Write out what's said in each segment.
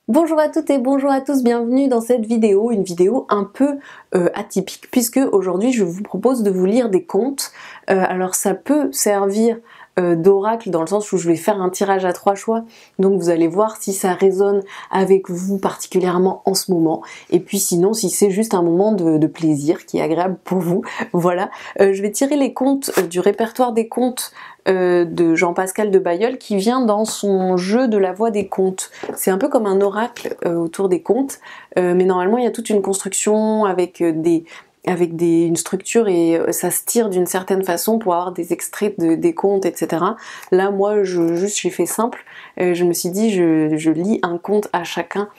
Bonjour à toutes et bonjour à tous, bienvenue dans cette vidéo, une vidéo un peu atypique puisque aujourd'hui je vous propose de vous lire des contes. Alors ça peut servir d'oracle dans le sens où je vais faire un tirage à 3 choix, donc vous allez voir si ça résonne avec vous particulièrement en ce moment, et puis sinon si c'est juste un moment de plaisir qui est agréable pour vous, voilà. Je vais tirer les contes du répertoire des contes de Jean-Pascal de Bailleul qui vient dans son jeu de la voix des contes. C'est un peu comme un oracle autour des contes, mais normalement il y a toute une construction avec une structure et ça se tire d'une certaine façon pour avoir des extraits des contes, etc. Là moi j'ai fait simple, je me suis dit je lis un conte à chacun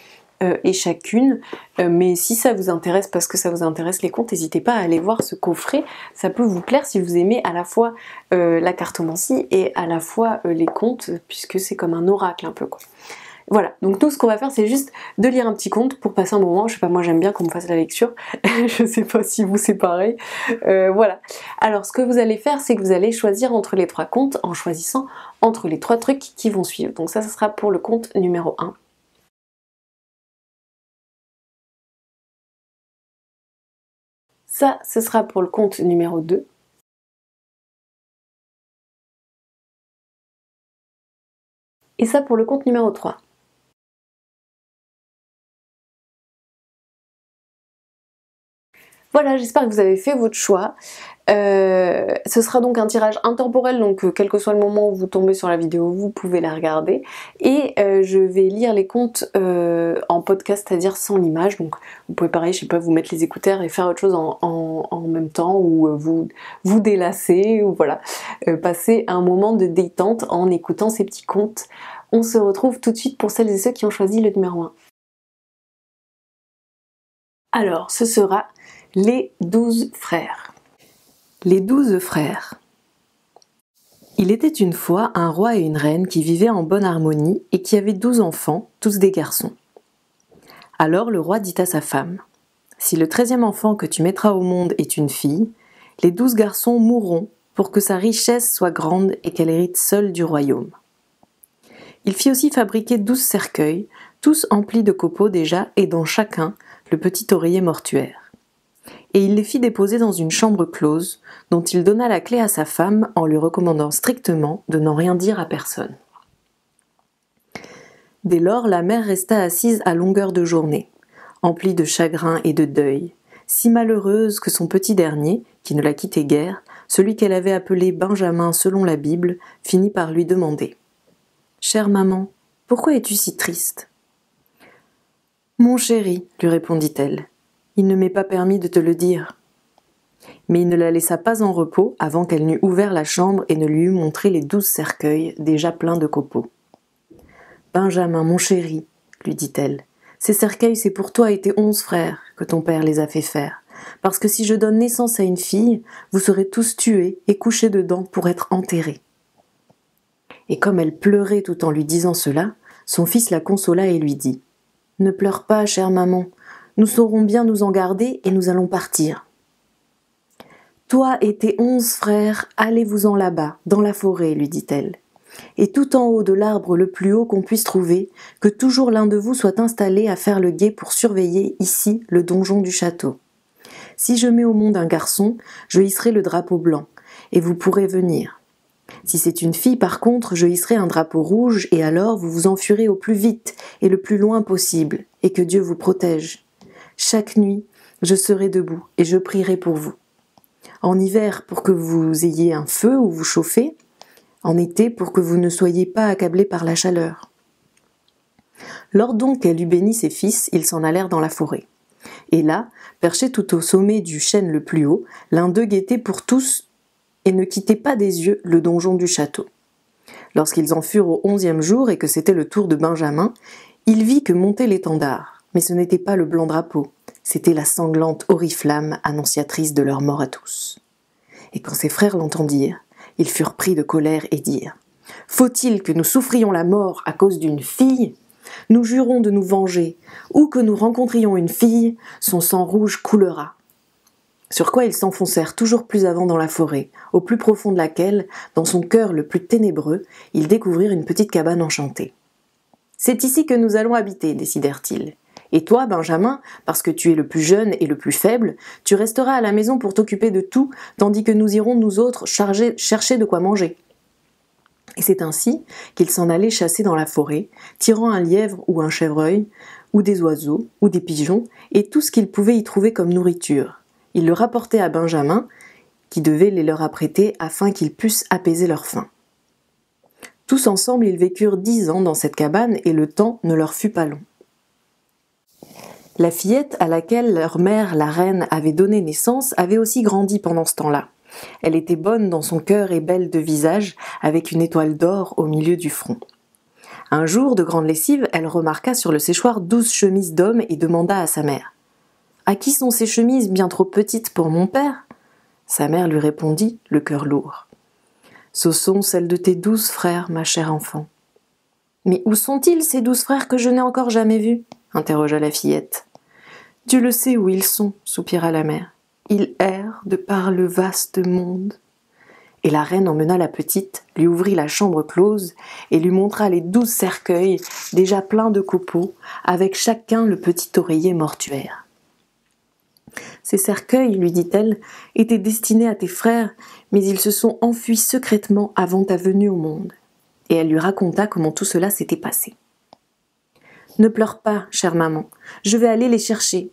et chacune, mais si ça vous intéresse, parce que ça vous intéresse les contes, n'hésitez pas à aller voir ce coffret, ça peut vous plaire si vous aimez à la fois la cartomancie et à la fois les contes, puisque c'est comme un oracle un peu quoi. Voilà, donc nous ce qu'on va faire c'est juste de lire un petit conte pour passer un moment, je sais pas, moi j'aime bien qu'on me fasse la lecture, je sais pas si vous c'est pareil, voilà. Alors ce que vous allez faire c'est que vous allez choisir entre les 3 contes en choisissant entre les 3 trucs qui vont suivre, donc ça sera pour le conte numéro 1. Ça, ce sera pour le conte numéro 2. Et ça pour le conte numéro 3. Voilà, j'espère que vous avez fait votre choix. Ce sera donc un tirage intemporel, donc quel que soit le moment où vous tombez sur la vidéo, vous pouvez la regarder. Et je vais lire les contes en podcast, c'est-à-dire sans l'image. Donc vous pouvez pareil, je sais pas, vous mettre les écouteurs et faire autre chose en même temps, ou vous délasser, ou voilà, passer un moment de détente en écoutant ces petits contes. On se retrouve tout de suite pour celles et ceux qui ont choisi le numéro 1. Alors, ce sera les 12 frères. Les 12 frères. Il était une fois un roi et une reine qui vivaient en bonne harmonie et qui avaient 12 enfants, tous des garçons. Alors le roi dit à sa femme : « Si le 13e enfant que tu mettras au monde est une fille, les 12 garçons mourront pour que sa richesse soit grande et qu'elle hérite seule du royaume. » Il fit aussi fabriquer 12 cercueils, tous emplis de copeaux déjà et dans chacun le petit oreiller mortuaire. Et il les fit déposer dans une chambre close, dont il donna la clé à sa femme en lui recommandant strictement de n'en rien dire à personne. Dès lors, la mère resta assise à longueur de journée, emplie de chagrin et de deuil, si malheureuse que son petit dernier, qui ne la quittait guère, celui qu'elle avait appelé Benjamin selon la Bible, finit par lui demander : « Chère maman, pourquoi es-tu si triste ? » « Mon chéri, lui répondit-elle, il ne m'est pas permis de te le dire. » Mais il ne la laissa pas en repos avant qu'elle n'eût ouvert la chambre et ne lui eût montré les 12 cercueils déjà pleins de copeaux. « Benjamin, mon chéri, lui dit-elle, ces cercueils c'est pour toi et tes 11 frères que ton père les a fait faire, parce que si je donne naissance à une fille, vous serez tous tués et couchés dedans pour être enterrés. » Et comme elle pleurait tout en lui disant cela, son fils la consola et lui dit : « Ne pleure pas, chère maman, nous saurons bien nous en garder et nous allons partir. » « Toi et tes 11 frères, allez-vous-en là-bas, dans la forêt, lui dit-elle. Et tout en haut de l'arbre le plus haut qu'on puisse trouver, que toujours l'un de vous soit installé à faire le guet pour surveiller ici le donjon du château. Si je mets au monde un garçon, je hisserai le drapeau blanc, et vous pourrez venir. Si c'est une fille, par contre, je hisserai un drapeau rouge, et alors vous vous enfuirez au plus vite et le plus loin possible, et que Dieu vous protège. Chaque nuit, je serai debout, et je prierai pour vous. En hiver, pour que vous ayez un feu où vous chauffez, en été, pour que vous ne soyez pas accablés par la chaleur. » Lors donc qu'elle eut béni ses fils, ils s'en allèrent dans la forêt. Et là, perché tout au sommet du chêne le plus haut, l'un d'eux guettait pour tous et ne quittait pas des yeux le donjon du château. Lorsqu'ils en furent au 11e jour et que c'était le tour de Benjamin, il vit que montait l'étendard, mais ce n'était pas le blanc drapeau, c'était la sanglante oriflamme annonciatrice de leur mort à tous. Et quand ses frères l'entendirent, ils furent pris de colère et dirent : « Faut-il que nous souffrions la mort à cause d'une fille ? Nous jurons de nous venger. Où que nous rencontrions une fille, son sang rouge coulera. » Sur quoi ils s'enfoncèrent toujours plus avant dans la forêt, au plus profond de laquelle, dans son cœur le plus ténébreux, ils découvrirent une petite cabane enchantée. C'est ici que nous allons habiter, décidèrent-ils. Et toi, Benjamin, parce que tu es le plus jeune et le plus faible, tu resteras à la maison pour t'occuper de tout, tandis que nous irons, nous autres, chercher de quoi manger. » Et c'est ainsi qu'ils s'en allaient chasser dans la forêt, tirant un lièvre ou un chevreuil, ou des oiseaux, ou des pigeons, et tout ce qu'ils pouvaient y trouver comme nourriture. Ils le rapportaient à Benjamin, qui devait les leur apprêter afin qu'ils pussent apaiser leur faim. Tous ensemble, ils vécurent 10 ans dans cette cabane, et le temps ne leur fut pas long. La fillette à laquelle leur mère, la reine, avait donné naissance, avait aussi grandi pendant ce temps-là. Elle était bonne dans son cœur et belle de visage, avec une étoile d'or au milieu du front. Un jour, de grande lessive, elle remarqua sur le séchoir 12 chemises d'hommes et demanda à sa mère « À qui sont ces chemises bien trop petites pour mon père ?» Sa mère lui répondit, le cœur lourd « Ce sont celles de tes 12 frères, ma chère enfant. »« Mais où sont-ils, ces 12 frères que je n'ai encore jamais vus ?» interrogea la fillette. « Tu le sais où ils sont, » soupira la mère. « Ils errent de par le vaste monde. » Et la reine emmena la petite, lui ouvrit la chambre close et lui montra les 12 cercueils, déjà pleins de copeaux, avec chacun le petit oreiller mortuaire. « Ces cercueils, lui dit-elle, étaient destinés à tes frères, mais ils se sont enfuis secrètement avant ta venue au monde. » Et elle lui raconta comment tout cela s'était passé. « Ne pleure pas, chère maman, je vais aller les chercher.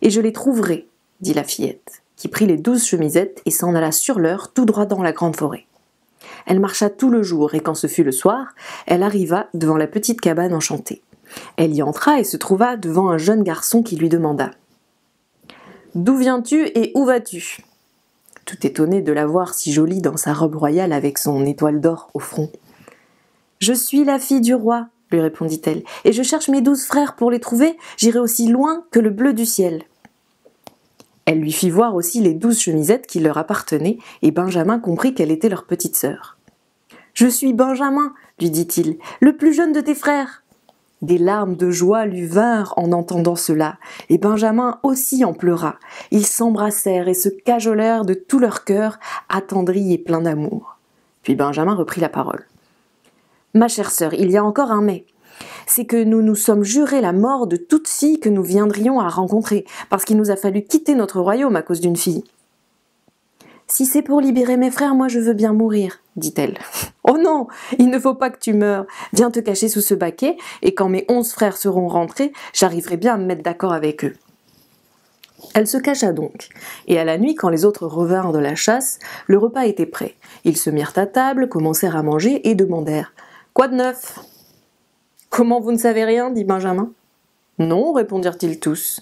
Et je les trouverai, dit la fillette, qui prit les 12 chemisettes et s'en alla sur l'heure tout droit dans la grande forêt. Elle marcha tout le jour et quand ce fut le soir, elle arriva devant la petite cabane enchantée. Elle y entra et se trouva devant un jeune garçon qui lui demanda « D'où viens-tu et où vas-tu » tout étonné de la voir si jolie dans sa robe royale avec son étoile d'or au front. « Je suis la fille du roi, lui répondit-elle, et je cherche mes 12 frères pour les trouver, j'irai aussi loin que le bleu du ciel. » Elle lui fit voir aussi les 12 chemisettes qui leur appartenaient, et Benjamin comprit qu'elle était leur petite sœur. « Je suis Benjamin, lui dit-il, le plus jeune de tes frères. » Des larmes de joie lui vinrent en entendant cela, et Benjamin aussi en pleura. Ils s'embrassèrent et se cajolèrent de tout leur cœur, attendris et pleins d'amour. Puis Benjamin reprit la parole. « Ma chère sœur, il y a encore un mais. C'est que nous nous sommes juré la mort de toute fille que nous viendrions à rencontrer, parce qu'il nous a fallu quitter notre royaume à cause d'une fille. »« Si c'est pour libérer mes frères, moi je veux bien mourir, dit-elle. »« Oh non, il ne faut pas que tu meures. Viens te cacher sous ce baquet, et quand mes 11 frères seront rentrés, j'arriverai bien à me mettre d'accord avec eux. » Elle se cacha donc, et à la nuit, quand les autres revinrent de la chasse, le repas était prêt. Ils se mirent à table, commencèrent à manger et demandèrent « Quoi de neuf ?» « Comment vous ne savez rien ?» dit Benjamin. « Non, répondirent-ils tous. »«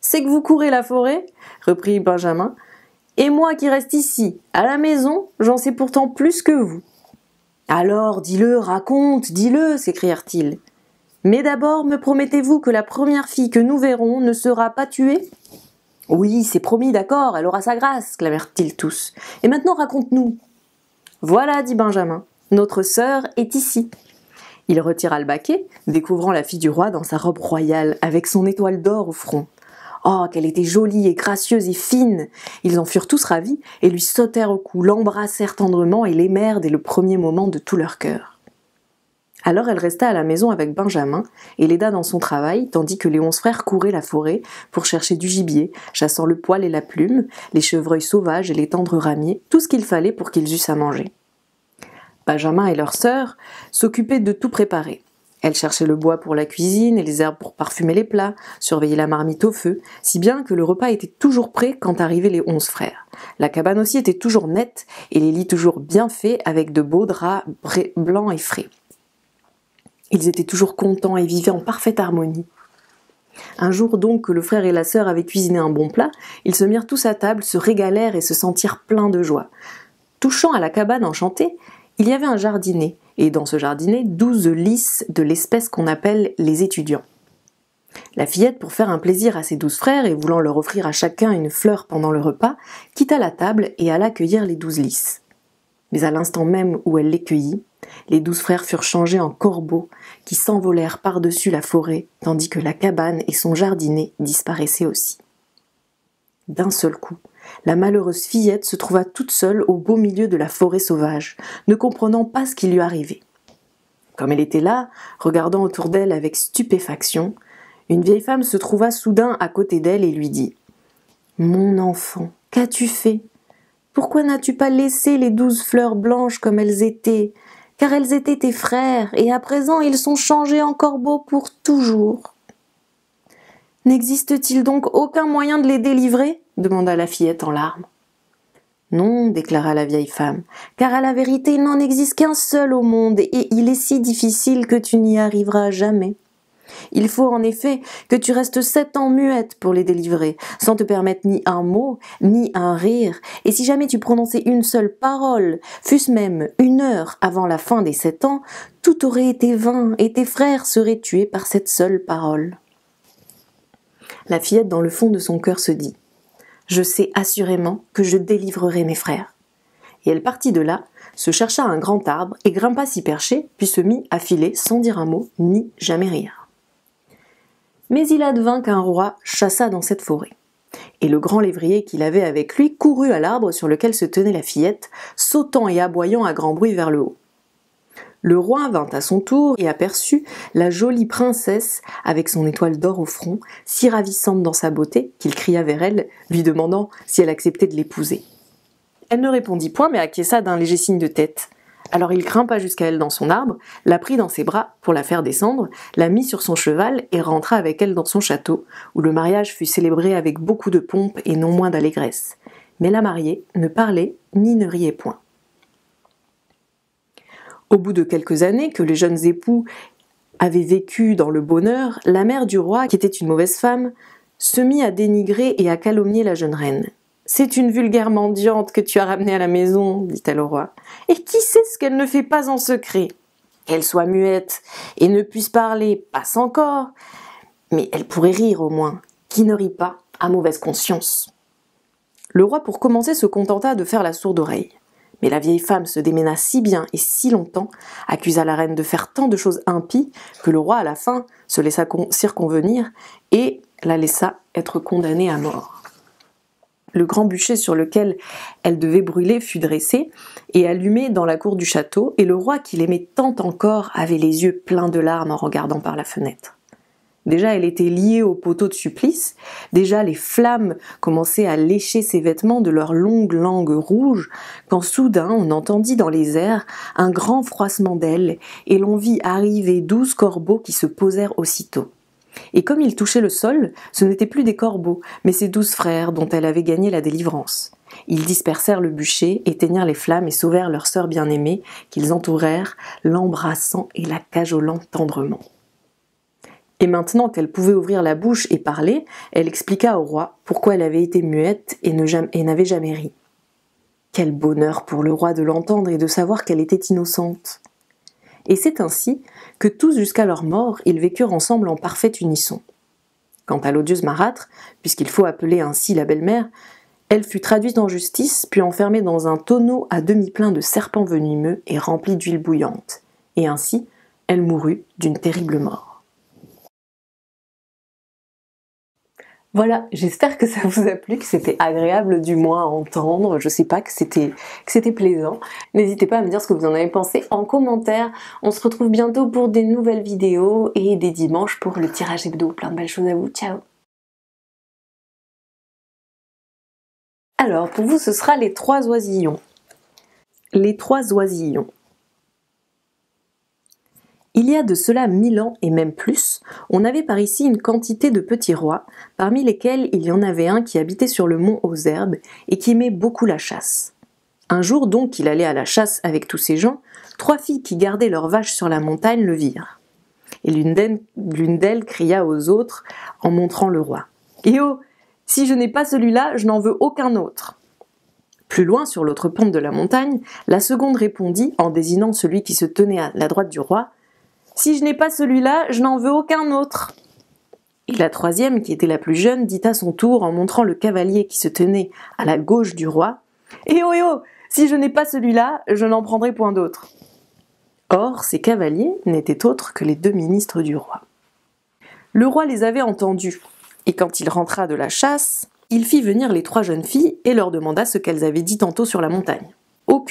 C'est que vous courez la forêt ?» reprit Benjamin. « Et moi qui reste ici, à la maison, j'en sais pourtant plus que vous. »« Alors, dis-le, raconte, dis-le » s'écrièrent-ils. « Mais d'abord, me promettez-vous que la première fille que nous verrons ne sera pas tuée ?»« Oui, c'est promis, d'accord, elle aura sa grâce » clamèrent-ils tous. « Et maintenant, raconte-nous. »« Voilà, dit Benjamin, notre sœur est ici. » Il retira le baquet, découvrant la fille du roi dans sa robe royale, avec son étoile d'or au front. Oh, qu'elle était jolie et gracieuse et fine! Ils en furent tous ravis et lui sautèrent au cou, l'embrassèrent tendrement et l'aimèrent dès le premier moment de tout leur cœur. Alors elle resta à la maison avec Benjamin et l'aida dans son travail, tandis que les 11 frères couraient la forêt pour chercher du gibier, chassant le poil et la plume, les chevreuils sauvages et les tendres ramiers, tout ce qu'il fallait pour qu'ils eussent à manger. Benjamin et leur sœur s'occupaient de tout préparer. Elle cherchait le bois pour la cuisine et les herbes pour parfumer les plats, surveillait la marmite au feu, si bien que le repas était toujours prêt quand arrivaient les 11 frères. La cabane aussi était toujours nette et les lits toujours bien faits avec de beaux draps blancs et frais. Ils étaient toujours contents et vivaient en parfaite harmonie. Un jour donc que le frère et la sœur avaient cuisiné un bon plat, ils se mirent tous à table, se régalèrent et se sentirent pleins de joie. Touchant à la cabane enchantée, il y avait un jardinet, et dans ce jardinet, 12 lys de l'espèce qu'on appelle les étudiants. La fillette, pour faire un plaisir à ses 12 frères et voulant leur offrir à chacun une fleur pendant le repas, quitta la table et alla cueillir les 12 lys. Mais à l'instant même où elle les cueillit, les 12 frères furent changés en corbeaux qui s'envolèrent par-dessus la forêt, tandis que la cabane et son jardinet disparaissaient aussi. D'un seul coup, la malheureuse fillette se trouva toute seule au beau milieu de la forêt sauvage, ne comprenant pas ce qui lui arrivait. Comme elle était là, regardant autour d'elle avec stupéfaction, une vieille femme se trouva soudain à côté d'elle et lui dit « Mon enfant, qu'as-tu fait ? Pourquoi n'as-tu pas laissé les 12 fleurs blanches comme elles étaient ? Car elles étaient tes frères, et à présent ils sont changés en corbeaux pour toujours. » « N'existe-t-il donc aucun moyen de les délivrer ? Demanda la fillette en larmes. « Non, déclara la vieille femme, car à la vérité il n'en existe qu'un seul au monde, et il est si difficile que tu n'y arriveras jamais. Il faut en effet que tu restes 7 ans muette pour les délivrer, sans te permettre ni un mot, ni un rire, et si jamais tu prononçais une seule parole, fût-ce même 1 heure avant la fin des 7 ans, tout aurait été vain, et tes frères seraient tués par cette seule parole. » La fillette, dans le fond de son cœur, se dit « Je sais assurément que je délivrerai mes frères. » Et elle partit de là, se chercha un grand arbre et grimpa s'y percher, puis se mit à filer sans dire un mot, ni jamais rire. Mais il advint qu'un roi chassa dans cette forêt. Et le grand lévrier qu'il avait avec lui courut à l'arbre sur lequel se tenait la fillette, sautant et aboyant à grand bruit vers le haut. Le roi vint à son tour et aperçut la jolie princesse avec son étoile d'or au front, si ravissante dans sa beauté qu'il cria vers elle, lui demandant si elle acceptait de l'épouser. Elle ne répondit point mais acquiesça d'un léger signe de tête. Alors il grimpa jusqu'à elle dans son arbre, la prit dans ses bras pour la faire descendre, la mit sur son cheval et rentra avec elle dans son château, où le mariage fut célébré avec beaucoup de pompe et non moins d'allégresse. Mais la mariée ne parlait ni ne riait point. Au bout de quelques années que les jeunes époux avaient vécu dans le bonheur, la mère du roi, qui était une mauvaise femme, se mit à dénigrer et à calomnier la jeune reine. « C'est une vulgaire mendiante que tu as ramenée à la maison, dit-elle au roi. Et qui sait ce qu'elle ne fait pas en secret ? Qu'elle soit muette et ne puisse parler, passe encore, mais elle pourrait rire au moins. Qui ne rit pas a mauvaise conscience. » Le roi, pour commencer, se contenta de faire la sourde oreille. Mais la vieille femme se démena si bien et si longtemps, accusa la reine de faire tant de choses impies, que le roi, à la fin, se laissa circonvenir et la laissa être condamnée à mort. Le grand bûcher sur lequel elle devait brûler fut dressé et allumé dans la cour du château, et le roi, qui l'aimait tant encore, avait les yeux pleins de larmes en regardant par la fenêtre. Déjà, elle était liée au poteau de supplice, déjà les flammes commençaient à lécher ses vêtements de leurs longues langues rouges, quand soudain on entendit dans les airs un grand froissement d'ailes, et l'on vit arriver 12 corbeaux qui se posèrent aussitôt. Et comme ils touchaient le sol, ce n'étaient plus des corbeaux, mais ses 12 frères dont elle avait gagné la délivrance. Ils dispersèrent le bûcher, éteignirent les flammes et sauvèrent leur sœur bien-aimée, qu'ils entourèrent, l'embrassant et la cajolant tendrement. Et maintenant qu'elle pouvait ouvrir la bouche et parler, elle expliqua au roi pourquoi elle avait été muette et n'avait jamais ri. Quel bonheur pour le roi de l'entendre et de savoir qu'elle était innocente. Et c'est ainsi que tous jusqu'à leur mort, ils vécurent ensemble en parfait unisson. Quant à l'odieuse marâtre, puisqu'il faut appeler ainsi la belle-mère, elle fut traduite en justice, puis enfermée dans un tonneau à demi plein de serpents venimeux et rempli d'huile bouillante. Et ainsi, elle mourut d'une terrible mort. Voilà, j'espère que ça vous a plu, que c'était agréable du moins à entendre, je sais pas, que c'était plaisant. N'hésitez pas à me dire ce que vous en avez pensé en commentaire. On se retrouve bientôt pour des nouvelles vidéos et des dimanches pour le tirage hebdo. Plein de belles choses à vous, ciao! Alors, pour vous, ce sera les 3 oisillons. Les 3 oisillons. Il y a de cela 1000 ans et même plus, on avait par ici une quantité de petits rois, parmi lesquels il y en avait un qui habitait sur le mont aux herbes et qui aimait beaucoup la chasse. Un jour donc qu'il allait à la chasse avec tous ses gens, 3 filles qui gardaient leurs vaches sur la montagne le virent. Et l'une d'elles cria aux autres en montrant le roi. « Eh oh, si je n'ai pas celui-là, je n'en veux aucun autre !» Plus loin, sur l'autre pente de la montagne, la seconde répondit, en désignant celui qui se tenait à la droite du roi, « Si je n'ai pas celui-là, je n'en veux aucun autre !» Et la troisième, qui était la plus jeune, dit à son tour, en montrant le cavalier qui se tenait à la gauche du roi, « Eh oh, si je n'ai pas celui-là, je n'en prendrai point d'autre !» Or, ces cavaliers n'étaient autres que les 2 ministres du roi. Le roi les avait entendus, et quand il rentra de la chasse, il fit venir les 3 jeunes filles et leur demanda ce qu'elles avaient dit tantôt sur la montagne.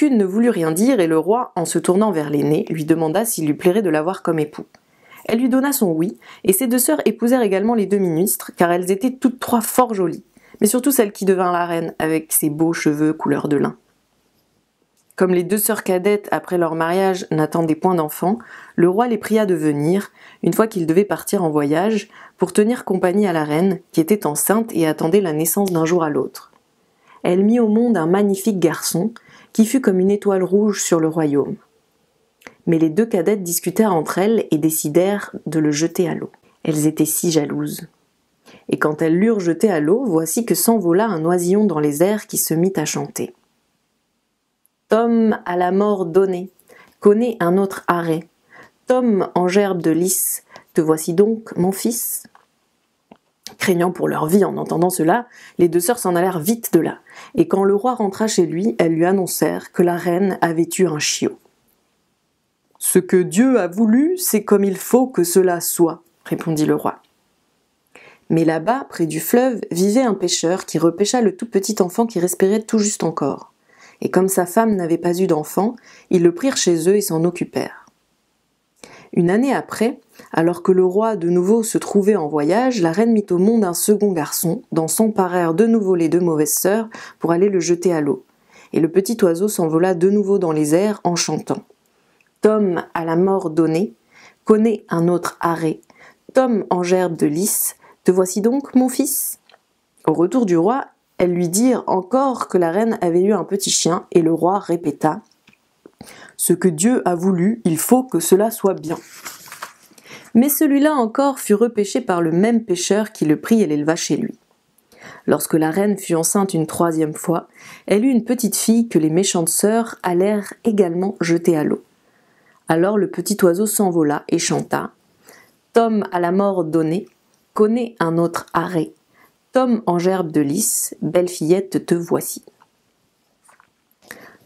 Aucune ne voulut rien dire et le roi, en se tournant vers l'aînée, lui demanda s'il lui plairait de l'avoir comme époux. Elle lui donna son oui, et ses deux sœurs épousèrent également les deux ministres, car elles étaient toutes trois fort jolies, mais surtout celle qui devint la reine, avec ses beaux cheveux couleur de lin. Comme les deux sœurs cadettes, après leur mariage, n'attendaient point d'enfants, le roi les pria de venir, une fois qu'ils devaient partir en voyage, pour tenir compagnie à la reine, qui était enceinte et attendait la naissance d'un jour à l'autre. Elle mit au monde un magnifique garçon, qui fut comme une étoile rouge sur le royaume. Mais les deux cadettes discutèrent entre elles et décidèrent de le jeter à l'eau. Elles étaient si jalouses. Et quand elles l'eurent jeté à l'eau, voici que s'envola un oisillon dans les airs qui se mit à chanter. Tom à la mort donnée, connaît un autre arrêt. Tom en gerbe de lys, te voici donc, mon fils. Craignant pour leur vie en entendant cela, les deux sœurs s'en allèrent vite de là, et quand le roi rentra chez lui, elles lui annoncèrent que la reine avait eu un chiot. « Ce que Dieu a voulu, c'est comme il faut que cela soit, » répondit le roi. Mais là-bas, près du fleuve, vivait un pêcheur qui repêcha le tout petit enfant qui respirait tout juste encore. Et comme sa femme n'avait pas eu d'enfant, ils le prirent chez eux et s'en occupèrent. Une année après, alors que le roi de nouveau se trouvait en voyage, la reine mit au monde un second garçon, dont s'emparèrent de nouveau les deux mauvaises sœurs pour aller le jeter à l'eau. Et le petit oiseau s'envola de nouveau dans les airs en chantant. Tom à la mort donnée, connaît un autre arrêt. Tom en gerbe de lys, te voici donc, mon fils. Au retour du roi, elles lui dirent encore que la reine avait eu un petit chien, et le roi répéta « Ce que Dieu a voulu, il faut que cela soit bien. » Mais celui-là encore fut repêché par le même pêcheur qui le prit et l'éleva chez lui. Lorsque la reine fut enceinte une troisième fois, elle eut une petite fille que les méchantes sœurs allèrent également jeter à l'eau. Alors le petit oiseau s'envola et chanta « Tom à la mort donnée, connaît un autre arrêt. Tom en gerbe de lys, belle fillette te voici. »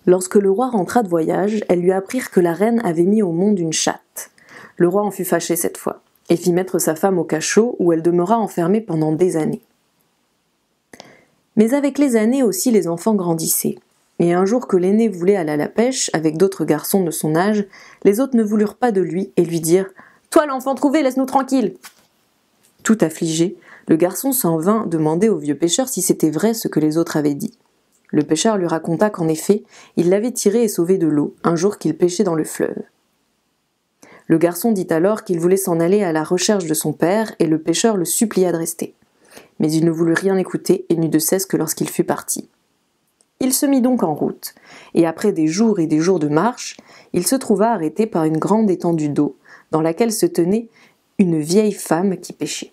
Lorsque le roi rentra de voyage, elles lui apprirent que la reine avait mis au monde une chatte. Le roi en fut fâché cette fois, et fit mettre sa femme au cachot où elle demeura enfermée pendant des années. Mais avec les années aussi les enfants grandissaient, et un jour que l'aîné voulait aller à la pêche avec d'autres garçons de son âge, les autres ne voulurent pas de lui et lui dirent « Toi l'enfant trouvé, laisse-nous tranquille !» Tout affligé, le garçon s'en vint demander au vieux pêcheur si c'était vrai ce que les autres avaient dit. Le pêcheur lui raconta qu'en effet, il l'avait tiré et sauvé de l'eau, un jour qu'il pêchait dans le fleuve. Le garçon dit alors qu'il voulait s'en aller à la recherche de son père, et le pêcheur le supplia de rester. Mais il ne voulut rien écouter et n'eut de cesse que lorsqu'il fut parti. Il se mit donc en route, et après des jours et des jours de marche, il se trouva arrêté par une grande étendue d'eau, dans laquelle se tenait une vieille femme qui pêchait.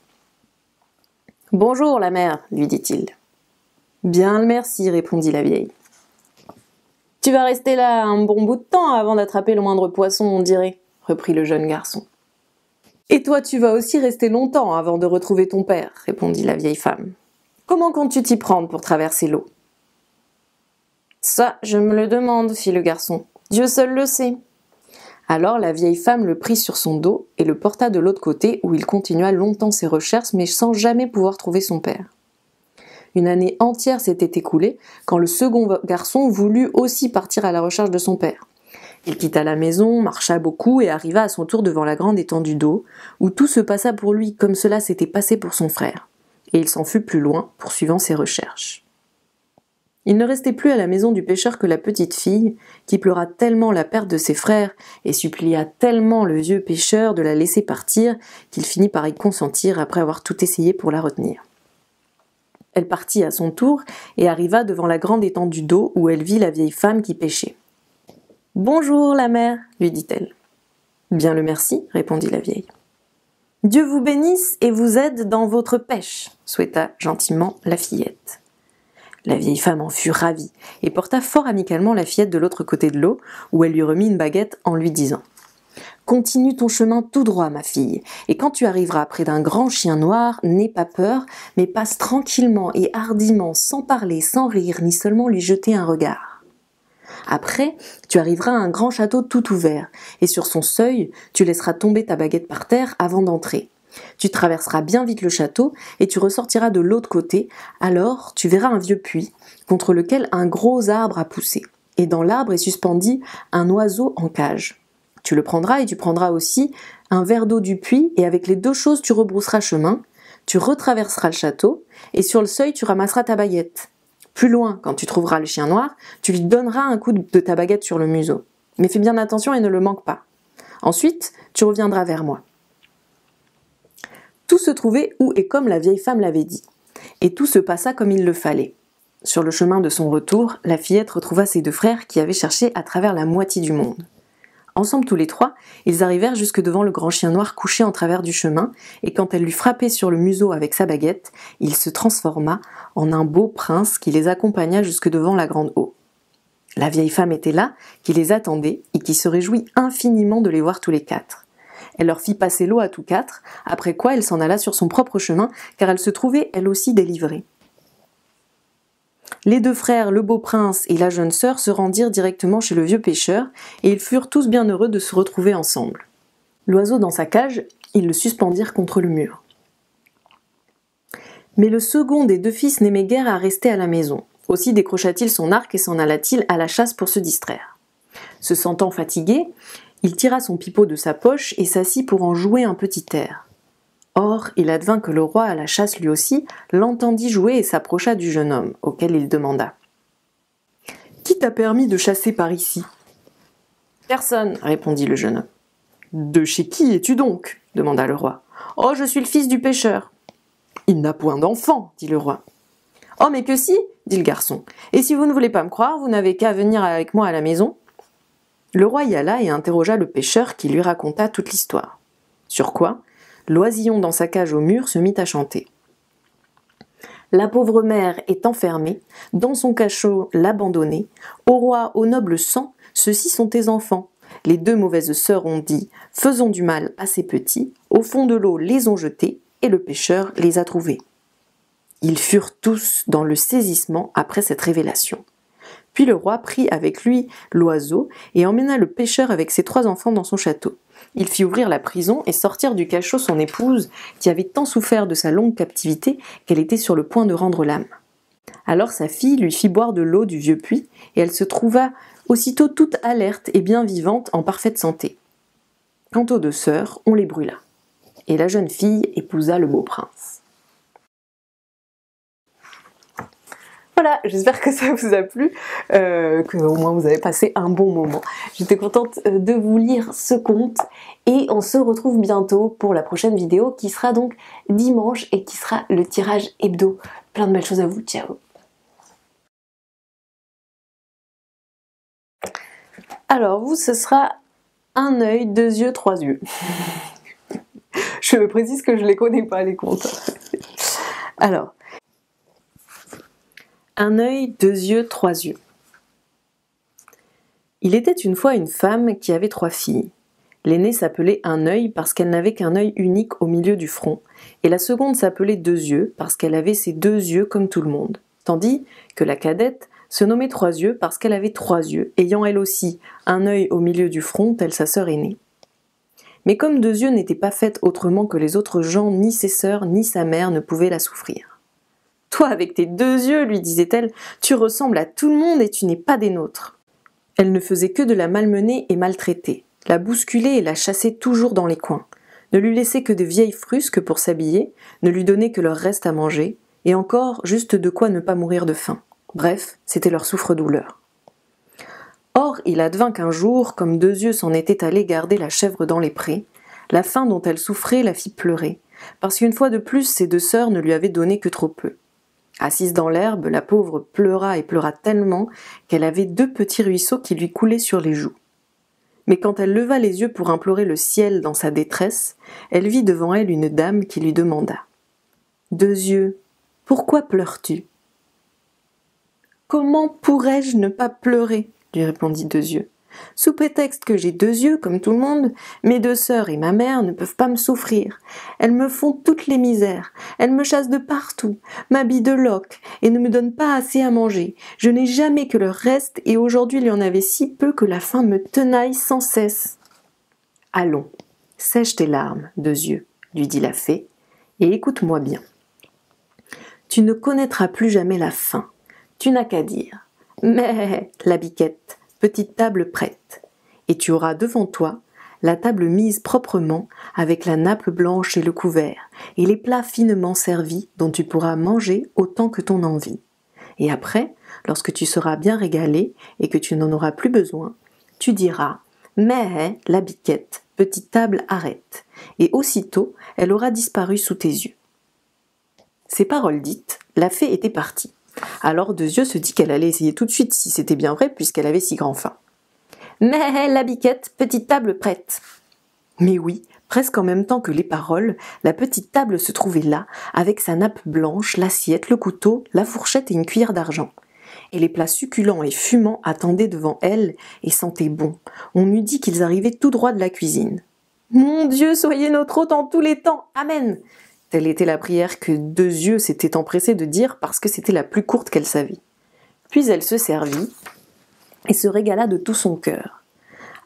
« Bonjour, la mère, lui dit-il. « Bien, merci, répondit la vieille. « Tu vas rester là un bon bout de temps avant d'attraper le moindre poisson, on dirait, reprit le jeune garçon. « Et toi, tu vas aussi rester longtemps avant de retrouver ton père, répondit la vieille femme. « Comment comptes-tu t'y prendre pour traverser l'eau ?»« Ça, je me le demande, fit le garçon. Dieu seul le sait. » Alors la vieille femme le prit sur son dos et le porta de l'autre côté où il continua longtemps ses recherches mais sans jamais pouvoir trouver son père. Une année entière s'était écoulée quand le second garçon voulut aussi partir à la recherche de son père. Il quitta la maison, marcha beaucoup et arriva à son tour devant la grande étendue d'eau, où tout se passa pour lui comme cela s'était passé pour son frère. Et il s'en fut plus loin, poursuivant ses recherches. Il ne restait plus à la maison du pêcheur que la petite fille, qui pleura tellement la perte de ses frères et supplia tellement le vieux pêcheur de la laisser partir qu'il finit par y consentir après avoir tout essayé pour la retenir. Elle partit à son tour et arriva devant la grande étendue d'eau où elle vit la vieille femme qui pêchait. « Bonjour, la mère, lui dit-elle. « Bien le merci, répondit la vieille. « Dieu vous bénisse et vous aide dans votre pêche, souhaita gentiment la fillette. La vieille femme en fut ravie et porta fort amicalement la fillette de l'autre côté de l'eau où elle lui remit une baguette en lui disant « Continue ton chemin tout droit, ma fille, et quand tu arriveras près d'un grand chien noir, n'aie pas peur, mais passe tranquillement et hardiment, sans parler, sans rire, ni seulement lui jeter un regard. Après, tu arriveras à un grand château tout ouvert, et sur son seuil, tu laisseras tomber ta baguette par terre avant d'entrer. Tu traverseras bien vite le château, et tu ressortiras de l'autre côté, alors tu verras un vieux puits, contre lequel un gros arbre a poussé. et dans l'arbre est suspendu un oiseau en cage. Tu le prendras et tu prendras aussi un verre d'eau du puits, et avec les deux choses tu rebrousseras chemin, tu retraverseras le château, et sur le seuil tu ramasseras ta baguette. Plus loin, quand tu trouveras le chien noir, tu lui donneras un coup de ta baguette sur le museau. Mais fais bien attention et ne le manque pas. Ensuite, tu reviendras vers moi. » Tout se trouvait où et comme la vieille femme l'avait dit, et tout se passa comme il le fallait. Sur le chemin de son retour, la fillette retrouva ses deux frères qui avaient cherché à travers la moitié du monde. Ensemble tous les trois, ils arrivèrent jusque devant le grand chien noir couché en travers du chemin, et quand elle lui frappait sur le museau avec sa baguette, il se transforma en un beau prince qui les accompagna jusque devant la grande eau. La vieille femme était là, qui les attendait, et qui se réjouit infiniment de les voir tous les quatre. Elle leur fit passer l'eau à tous quatre, après quoi elle s'en alla sur son propre chemin, car elle se trouvait elle aussi délivrée. Les deux frères, le beau prince et la jeune sœur, se rendirent directement chez le vieux pêcheur, et ils furent tous bien heureux de se retrouver ensemble. L'oiseau dans sa cage, ils le suspendirent contre le mur. Mais le second des deux fils n'aimait guère à rester à la maison. Aussi décrocha-t-il son arc et s'en alla-t-il à la chasse pour se distraire. Se sentant fatigué, il tira son pipeau de sa poche et s'assit pour en jouer un petit air. Or, il advint que le roi à la chasse lui aussi l'entendit jouer et s'approcha du jeune homme, auquel il demanda « Qui t'a permis de chasser par ici ?»« Personne, répondit le jeune homme. « De chez qui es-tu donc ?» demanda le roi. « Oh, je suis le fils du pêcheur. »« Il n'a point d'enfant, dit le roi. »« Oh, mais que si, dit le garçon. Et si vous ne voulez pas me croire, vous n'avez qu'à venir avec moi à la maison. » Le roi y alla et interrogea le pêcheur qui lui raconta toute l'histoire. Sur quoi, l'oisillon dans sa cage au mur se mit à chanter. La pauvre mère est enfermée, dans son cachot l'abandonnée. Au roi, au noble sang, ceux-ci sont tes enfants. Les deux mauvaises sœurs ont dit, faisons du mal à ces petits. Au fond de l'eau les ont jetés, et le pêcheur les a trouvés. Ils furent tous dans le saisissement après cette révélation. Puis le roi prit avec lui l'oiseau et emmena le pêcheur avec ses 3 enfants dans son château. Il fit ouvrir la prison et sortir du cachot son épouse, qui avait tant souffert de sa longue captivité qu'elle était sur le point de rendre l'âme. Alors sa fille lui fit boire de l'eau du vieux puits, et elle se trouva aussitôt toute alerte et bien vivante, en parfaite santé. Quant aux 2 sœurs, on les brûla, et la jeune fille épousa le beau prince. Voilà, j'espère que ça vous a plu, que au moins vous avez passé un bon moment. J'étais contente de vous lire ce conte et on se retrouve bientôt pour la prochaine vidéo qui sera donc dimanche et qui sera le tirage hebdo. Plein de belles choses à vous, ciao. Alors vous, ce sera un œil, 2 yeux, 3 yeux. Je précise que je les connais pas les contes. Alors. Un œil, 2 yeux, 3 yeux. Il était une fois une femme qui avait 3 filles. L'aînée s'appelait un œil parce qu'elle n'avait qu'un œil unique au milieu du front, et la seconde s'appelait 2 yeux parce qu'elle avait ses 2 yeux comme tout le monde, tandis que la cadette se nommait 3 yeux parce qu'elle avait 3 yeux, ayant elle aussi un œil au milieu du front, telle sa sœur aînée. Mais comme 2 yeux n'étaient pas faites autrement que les autres gens, ni ses sœurs ni sa mère ne pouvaient la souffrir. « Toi, avec tes 2 yeux, lui disait-elle, tu ressembles à tout le monde et tu n'es pas des nôtres. » Elle ne faisait que de la malmener et maltraiter, la bousculer et la chasser toujours dans les coins, ne lui laissait que de vieilles frusques pour s'habiller, ne lui donnait que leur reste à manger, et encore juste de quoi ne pas mourir de faim. Bref, c'était leur souffre-douleur. Or, il advint qu'un jour, comme 2 yeux s'en était allé garder la chèvre dans les prés, la faim dont elle souffrait la fit pleurer, parce qu'une fois de plus, ses 2 sœurs ne lui avaient donné que trop peu. Assise dans l'herbe, la pauvre pleura et pleura tellement qu'elle avait 2 petits ruisseaux qui lui coulaient sur les joues. Mais quand elle leva les yeux pour implorer le ciel dans sa détresse, elle vit devant elle une dame qui lui demanda « 2 yeux, pourquoi pleures-tu ?»« Comment pourrais-je ne pas pleurer ?» lui répondit 2 yeux. « Sous prétexte que j'ai 2 yeux comme tout le monde, mes 2 sœurs et ma mère ne peuvent pas me souffrir. Elles me font toutes les misères, elles me chassent de partout, m'habillent de loques et ne me donnent pas assez à manger. Je n'ai jamais que leur reste et aujourd'hui il y en avait si peu que la faim me tenaille sans cesse. »« Allons, sèche tes larmes, 2 yeux, lui dit la fée, et écoute-moi bien. Tu ne connaîtras plus jamais la faim, tu n'as qu'à dire. Mais la biquette, petite table prête. Et tu auras devant toi la table mise proprement avec la nappe blanche et le couvert, et les plats finement servis dont tu pourras manger autant que ton envie. Et après, lorsque tu seras bien régalé et que tu n'en auras plus besoin, tu diras « Mais la biquette, petite table arrête !» et aussitôt elle aura disparu sous tes yeux. Ces paroles dites, la fée était partie. Alors Deux Yeux se dit qu'elle allait essayer tout de suite si c'était bien vrai puisqu'elle avait si grand faim. Mais la biquette, petite table prête. Mais oui, presque en même temps que les paroles, la petite table se trouvait là, avec sa nappe blanche, l'assiette, le couteau, la fourchette et une cuillère d'argent. Et les plats succulents et fumants attendaient devant elle et sentaient bon. On eût dit qu'ils arrivaient tout droit de la cuisine. « Mon Dieu, soyez notre hôte en tous les temps, Amen !» Telle était la prière que Deux Yeux s'était empressée de dire parce que c'était la plus courte qu'elle savait. Puis elle se servit et se régala de tout son cœur.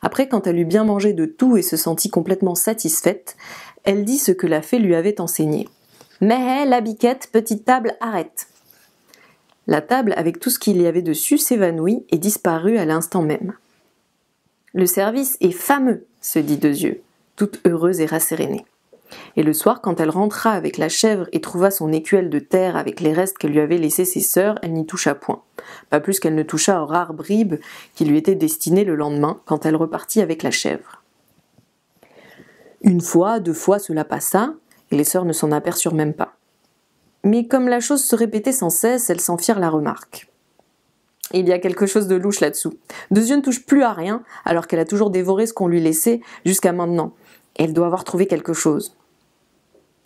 Après, quand elle eut bien mangé de tout et se sentit complètement satisfaite, elle dit ce que la fée lui avait enseigné. « Mais la biquette, petite table, arrête !» La table, avec tout ce qu'il y avait dessus, s'évanouit et disparut à l'instant même. « Le service est fameux !» se dit Deux Yeux, toute heureuse et rassérénée. Et le soir, quand elle rentra avec la chèvre et trouva son écuelle de terre avec les restes que lui avaient laissés ses sœurs, elle n'y toucha point. Pas plus qu'elle ne toucha aux rares bribes qui lui étaient destinées le lendemain, quand elle repartit avec la chèvre. Une fois, 2 fois, cela passa, et les sœurs ne s'en aperçurent même pas. Mais comme la chose se répétait sans cesse, elles s'en firent la remarque. Il y a quelque chose de louche là-dessous. Deux Yeux ne touche plus à rien, alors qu'elle a toujours dévoré ce qu'on lui laissait jusqu'à maintenant. Elle doit avoir trouvé quelque chose.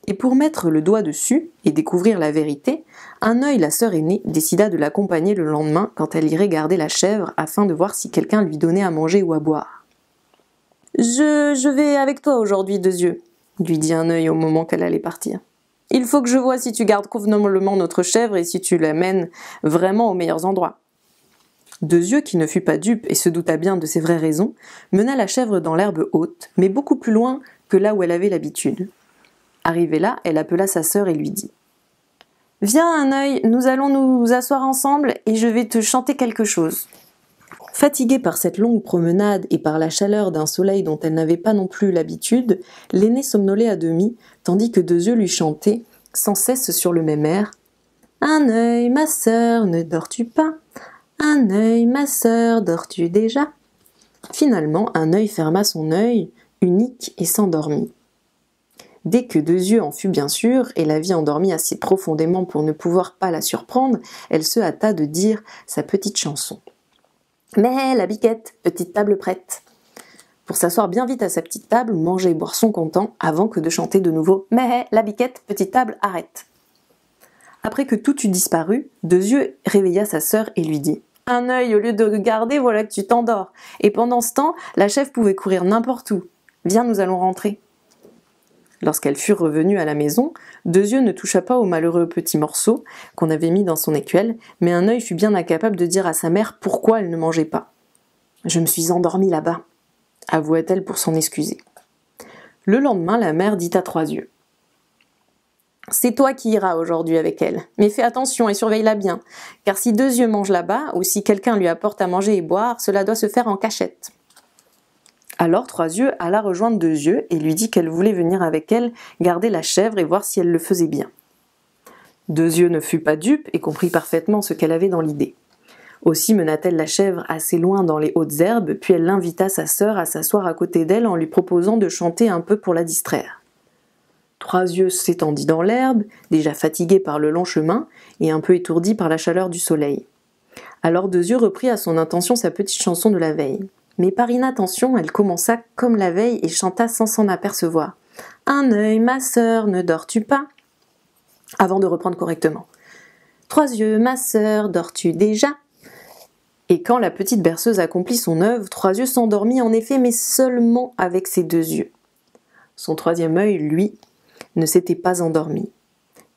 Et pour mettre le doigt dessus et découvrir la vérité, Un Œil, la sœur aînée, décida de l'accompagner le lendemain quand elle irait garder la chèvre afin de voir si quelqu'un lui donnait à manger ou à boire. « Je vais avec toi aujourd'hui, Deux Yeux, » lui dit Un Œil au moment qu'elle allait partir. « Il faut que je voie si tu gardes convenablement notre chèvre et si tu l'amènes vraiment aux meilleurs endroits. » Deux Yeux, qui ne fut pas dupe et se douta bien de ses vraies raisons, mena la chèvre dans l'herbe haute, mais beaucoup plus loin que là où elle avait l'habitude. Arrivée là, elle appela sa sœur et lui dit « Viens, Un Œil, nous allons nous asseoir ensemble et je vais te chanter quelque chose. » Fatiguée par cette longue promenade et par la chaleur d'un soleil dont elle n'avait pas non plus l'habitude, l'aînée somnolait à demi, tandis que Deux Yeux lui chantait, sans cesse sur le même air « Un œil, ma sœur, ne dors-tu pas ? Un œil, ma sœur, dors-tu déjà ?» Finalement, Un Œil ferma son œil unique et s'endormit. Dès que Deux Yeux en fut bien sûre, et la vit endormie assez profondément pour ne pouvoir pas la surprendre, elle se hâta de dire sa petite chanson. « Mais la biquette, petite table prête !» Pour s'asseoir bien vite à sa petite table, manger et boire son content, avant que de chanter de nouveau « Mais la biquette, petite table, arrête !» Après que tout eut disparu, Deux Yeux réveilla sa sœur et lui dit « Un œil, au lieu de regarder, voilà que tu t'endors. Et pendant ce temps, la chèvre pouvait courir n'importe où. Viens, nous allons rentrer. » Lorsqu'elles furent revenues à la maison, Deux Yeux ne toucha pas au malheureux petit morceau qu'on avait mis dans son écuelle, mais Un Œil fut bien incapable de dire à sa mère pourquoi elle ne mangeait pas. « Je me suis endormie là-bas », avoua-t-elle pour s'en excuser. Le lendemain, la mère dit à Trois Yeux « C'est toi qui iras aujourd'hui avec elle, mais fais attention et surveille-la bien, car si Deux Yeux mange là-bas, ou si quelqu'un lui apporte à manger et boire, cela doit se faire en cachette. » Alors Trois Yeux alla rejoindre Deux Yeux et lui dit qu'elle voulait venir avec elle garder la chèvre et voir si elle le faisait bien. Deux Yeux ne fut pas dupe et comprit parfaitement ce qu'elle avait dans l'idée. Aussi mena-t-elle la chèvre assez loin dans les hautes herbes, puis elle invita sa sœur à s'asseoir à côté d'elle en lui proposant de chanter un peu pour la distraire. Trois Yeux s'étendit dans l'herbe, déjà fatiguée par le long chemin et un peu étourdie par la chaleur du soleil. Alors Deux Yeux reprit à son intention sa petite chanson de la veille. Mais par inattention, elle commença comme la veille et chanta sans s'en apercevoir. « Un œil, ma sœur, ne dors-tu pas ?» avant de reprendre correctement. « Trois Yeux, ma sœur, dors-tu déjà ?» Et quand la petite berceuse accomplit son œuvre, Trois Yeux s'endormit en effet, mais seulement avec ses 2 yeux. Son 3e œil, lui, ne s'était pas endormi.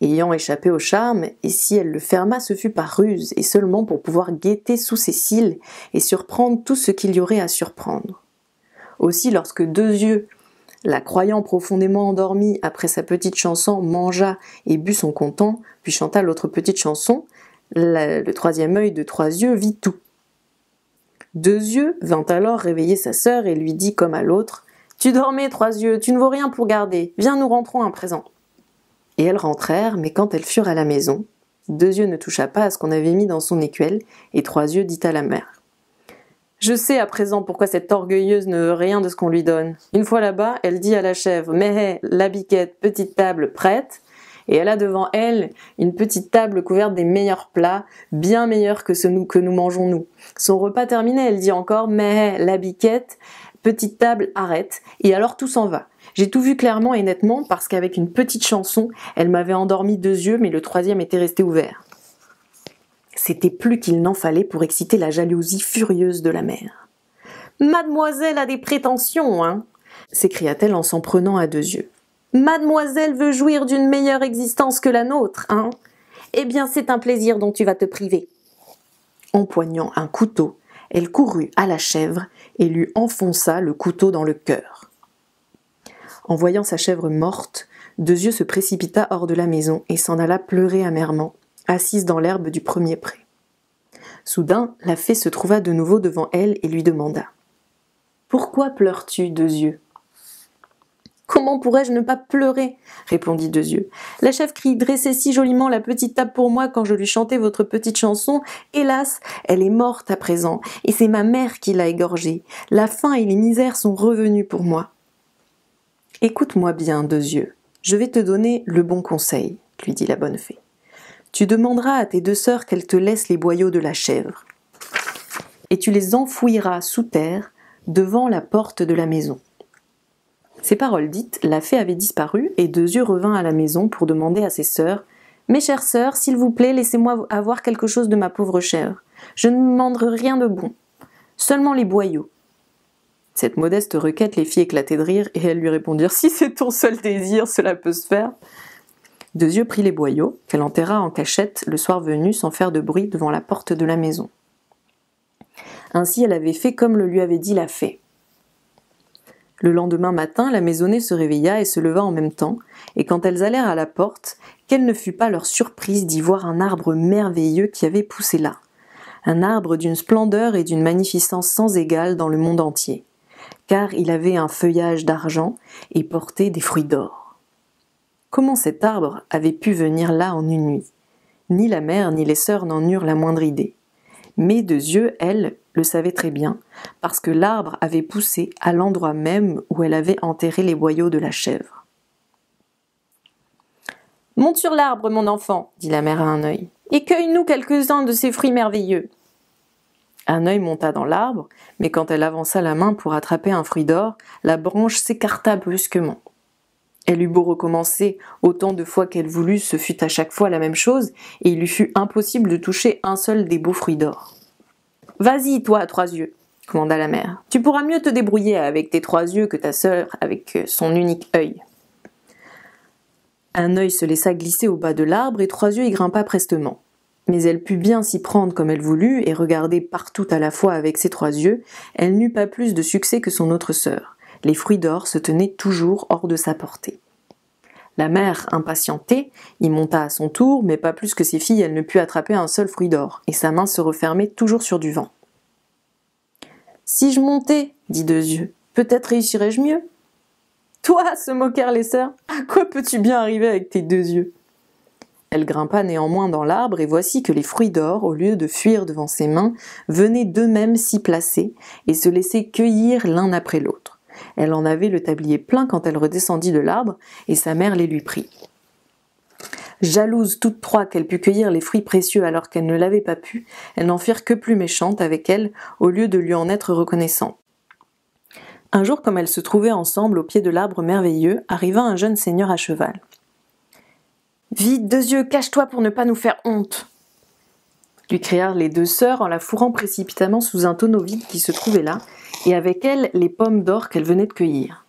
Ayant échappé au charme, et si elle le ferma, ce fut par ruse, et seulement pour pouvoir guetter sous ses cils et surprendre tout ce qu'il y aurait à surprendre. Aussi, lorsque 2 yeux, la croyant profondément endormie après sa petite chanson, mangea et but son content, puis chanta l'autre petite chanson, Le troisième œil de Trois Yeux vit tout. Deux Yeux vint alors réveiller sa sœur et lui dit comme à l'autre « Tu dormais, Trois Yeux, tu ne vaux rien pour garder, viens nous rentrons à présent. » Et elles rentrèrent, mais quand elles furent à la maison, Deux Yeux ne toucha pas à ce qu'on avait mis dans son écuelle, et Trois Yeux dit à la mère « Je sais à présent pourquoi cette orgueilleuse ne veut rien de ce qu'on lui donne. Une fois là-bas, elle dit à la chèvre « Mais la biquette, petite table prête ?» Et elle a devant elle une petite table couverte des meilleurs plats, bien meilleurs que ceux que nous mangeons nous. Son repas terminé, elle dit encore « Mais la biquette, petite table arrête » et alors tout s'en va. J'ai tout vu clairement et nettement parce qu'avec une petite chanson, elle m'avait endormi Deux Yeux, mais le troisième était resté ouvert. C'était plus qu'il n'en fallait pour exciter la jalousie furieuse de la mère. « Mademoiselle a des prétentions, hein !» s'écria-t-elle en s'en prenant à Deux Yeux. « Mademoiselle veut jouir d'une meilleure existence que la nôtre, hein ? Eh bien, c'est un plaisir dont tu vas te priver. » Empoignant un couteau, elle courut à la chèvre et lui enfonça le couteau dans le cœur. En voyant sa chèvre morte, Deux Yeux se précipita hors de la maison et s'en alla pleurer amèrement, assise dans l'herbe du premier pré. Soudain, la fée se trouva de nouveau devant elle et lui demanda « Pourquoi pleures-tu, Deux Yeux ?»« Comment pourrais-je ne pas pleurer ?» répondit Deux Yeux. « La chèvre qui dressait si joliment la petite table pour moi quand je lui chantais votre petite chanson, hélas, elle est morte à présent, et c'est ma mère qui l'a égorgée. La faim et les misères sont revenues pour moi. » « Écoute-moi bien, Deux Yeux, je vais te donner le bon conseil, lui dit la bonne fée. Tu demanderas à tes deux sœurs qu'elles te laissent les boyaux de la chèvre, et tu les enfouiras sous terre devant la porte de la maison. » Ces paroles dites, la fée avait disparu et Deux Yeux revint à la maison pour demander à ses sœurs « Mes chères sœurs, s'il vous plaît, laissez-moi avoir quelque chose de ma pauvre chèvre. Je ne demande rien de bon, seulement les boyaux. » Cette modeste requête les fit éclater de rire et elles lui répondirent « Si c'est ton seul désir, cela peut se faire. » Deux Yeux prit les boyaux, qu'elle enterra en cachette le soir venu sans faire de bruit devant la porte de la maison. Ainsi elle avait fait comme le lui avait dit la fée. Le lendemain matin, la maisonnée se réveilla et se leva en même temps, et quand elles allèrent à la porte, quelle ne fut pas leur surprise d'y voir un arbre merveilleux qui avait poussé là, un arbre d'une splendeur et d'une magnificence sans égale dans le monde entier, car il avait un feuillage d'argent et portait des fruits d'or. Comment cet arbre avait pu venir là en une nuit ? Ni la mère ni les sœurs n'en eurent la moindre idée. Mais Deux Yeux, elle, le savait très bien, parce que l'arbre avait poussé à l'endroit même où elle avait enterré les boyaux de la chèvre. « Monte sur l'arbre, mon enfant, dit la mère à Un œil, et cueille-nous quelques-uns de ces fruits merveilleux. » Un œil monta dans l'arbre, mais quand elle avança la main pour attraper un fruit d'or, la branche s'écarta brusquement. Elle eut beau recommencer autant de fois qu'elle voulut, ce fut à chaque fois la même chose, et il lui fut impossible de toucher un seul des beaux fruits d'or. « Vas-y, toi, à Trois Yeux, commanda la mère. Tu pourras mieux te débrouiller avec tes trois yeux que ta sœur avec son unique œil. Un œil se laissa glisser au bas de l'arbre et Trois Yeux y grimpa prestement. Mais elle put bien s'y prendre comme elle voulut et regarder partout à la fois avec ses trois yeux, elle n'eut pas plus de succès que son autre sœur. Les fruits d'or se tenaient toujours hors de sa portée. La mère, impatientée, y monta à son tour, mais pas plus que ses filles, elle ne put attraper un seul fruit d'or, et sa main se refermait toujours sur du vent. « Si je montais, dit Deux Yeux, peut-être réussirais-je mieux. »« Toi, se moquèrent les sœurs, à quoi peux-tu bien arriver avec tes deux yeux ?» Elle grimpa néanmoins dans l'arbre, et voici que les fruits d'or, au lieu de fuir devant ses mains, venaient d'eux-mêmes s'y placer, et se laissaient cueillir l'un après l'autre. Elle en avait le tablier plein quand elle redescendit de l'arbre, et sa mère les lui prit. Jalouses toutes trois qu'elle pût cueillir les fruits précieux alors qu'elle ne l'avait pas pu, elles n'en firent que plus méchantes avec elle, au lieu de lui en être reconnaissantes. Un jour, comme elles se trouvaient ensemble au pied de l'arbre merveilleux, arriva un jeune seigneur à cheval. « Vite, Deux Yeux, cache-toi pour ne pas nous faire honte !» lui crièrent les deux sœurs en la fourrant précipitamment sous un tonneau vide qui se trouvait là, et avec elle les pommes d'or qu'elle venait de cueillir.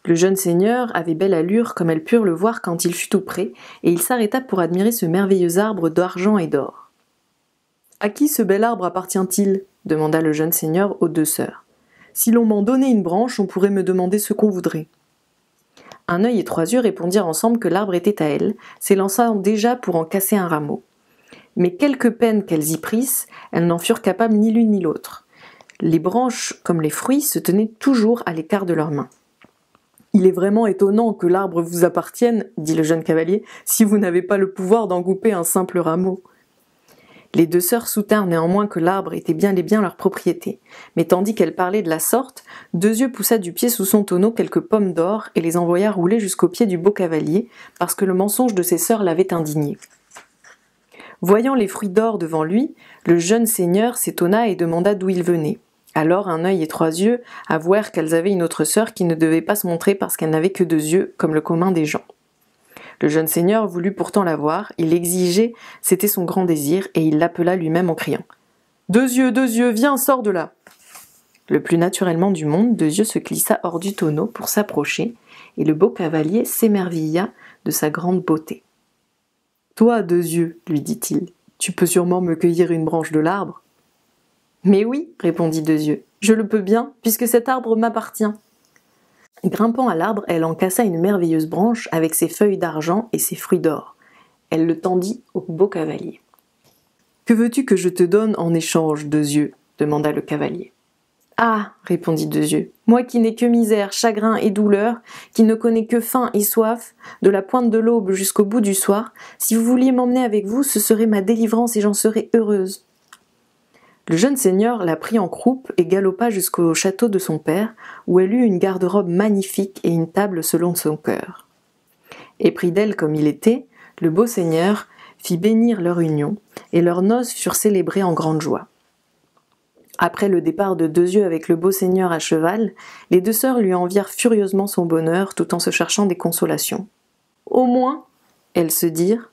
Le jeune seigneur avait belle allure comme elles purent le voir quand il fut tout près, et il s'arrêta pour admirer ce merveilleux arbre d'argent et d'or. « À qui ce bel arbre appartient-il » demanda le jeune seigneur aux deux sœurs. « Si l'on m'en donnait une branche, on pourrait me demander ce qu'on voudrait. » Un œil et Trois Yeux répondirent ensemble que l'arbre était à elle, s'élançant déjà pour en casser un rameau. Mais quelque peine qu'elles y prissent, elles n'en furent capables ni l'une ni l'autre. Les branches, comme les fruits, se tenaient toujours à l'écart de leurs mains. « Il est vraiment étonnant que l'arbre vous appartienne, dit le jeune cavalier, si vous n'avez pas le pouvoir d'en couper un simple rameau. » Les deux sœurs soutinrent néanmoins que l'arbre était bien et bien leur propriété. Mais tandis qu'elles parlaient de la sorte, Deux Yeux poussa du pied sous son tonneau quelques pommes d'or et les envoya rouler jusqu'au pied du beau cavalier, parce que le mensonge de ses sœurs l'avait indigné. Voyant les fruits d'or devant lui, le jeune seigneur s'étonna et demanda d'où ils venaient. Alors un œil et trois yeux avouèrent qu'elles avaient une autre sœur qui ne devait pas se montrer parce qu'elle n'avait que deux yeux, comme le commun des gens. Le jeune seigneur voulut pourtant la voir, il l'exigeait, c'était son grand désir, et il l'appela lui-même en criant « Deux yeux, viens, sors de là !» Le plus naturellement du monde, Deux Yeux se glissa hors du tonneau pour s'approcher, et le beau cavalier s'émerveilla de sa grande beauté. « Toi, Deux Yeux, lui dit-il, tu peux sûrement me cueillir une branche de l'arbre ?» « Mais oui, répondit Deux Yeux, je le peux bien, puisque cet arbre m'appartient. » Grimpant à l'arbre, elle en cassa une merveilleuse branche avec ses feuilles d'argent et ses fruits d'or. Elle le tendit au beau cavalier. « Que veux-tu que je te donne en échange, Deux Yeux ?» demanda le cavalier. « Ah, répondit Deux Yeux, moi qui n'ai que misère, chagrin et douleur, qui ne connais que faim et soif, de la pointe de l'aube jusqu'au bout du soir, si vous vouliez m'emmener avec vous, ce serait ma délivrance et j'en serais heureuse. » Le jeune seigneur la prit en croupe et galopa jusqu'au château de son père, où elle eut une garde-robe magnifique et une table selon son cœur. Épris d'elle comme il était, le beau seigneur fit bénir leur union, et leurs noces furent célébrées en grande joie. Après le départ de Deux Yeux avec le beau seigneur à cheval, les deux sœurs lui envièrent furieusement son bonheur tout en se cherchant des consolations. Au moins, elles se dirent,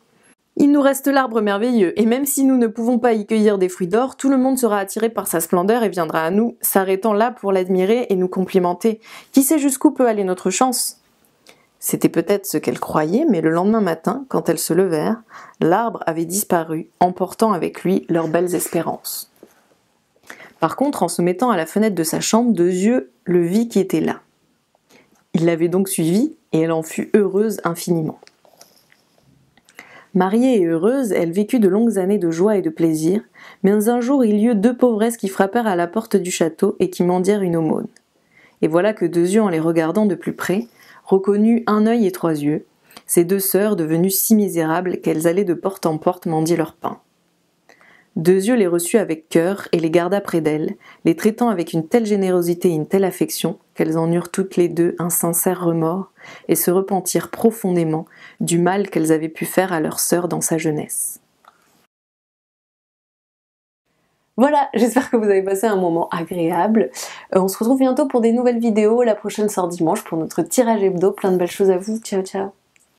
il nous reste l'arbre merveilleux, et même si nous ne pouvons pas y cueillir des fruits d'or, tout le monde sera attiré par sa splendeur et viendra à nous, s'arrêtant là pour l'admirer et nous complimenter. Qui sait jusqu'où peut aller notre chance ? C'était peut-être ce qu'elles croyaient, mais le lendemain matin, quand elles se levèrent, l'arbre avait disparu, emportant avec lui leurs belles espérances. Par contre, en se mettant à la fenêtre de sa chambre, Deux Yeux le vit qui était là. Il l'avait donc suivie, et elle en fut heureuse infiniment. Mariée et heureuse, elle vécut de longues années de joie et de plaisir, mais un jour il y eut deux pauvresses qui frappèrent à la porte du château et qui mendièrent une aumône. Et voilà que Deux Yeux, en les regardant de plus près, reconnut un œil et trois yeux, ces deux sœurs devenues si misérables qu'elles allaient de porte en porte mendier leur pain. Deux Yeux les reçut avec cœur et les garda près d'elle, les traitant avec une telle générosité et une telle affection qu'elles en eurent toutes les deux un sincère remords et se repentirent profondément du mal qu'elles avaient pu faire à leur sœur dans sa jeunesse. Voilà, j'espère que vous avez passé un moment agréable. On se retrouve bientôt pour des nouvelles vidéos. La prochaine sort dimanche pour notre tirage hebdo. Plein de belles choses à vous. Ciao, ciao.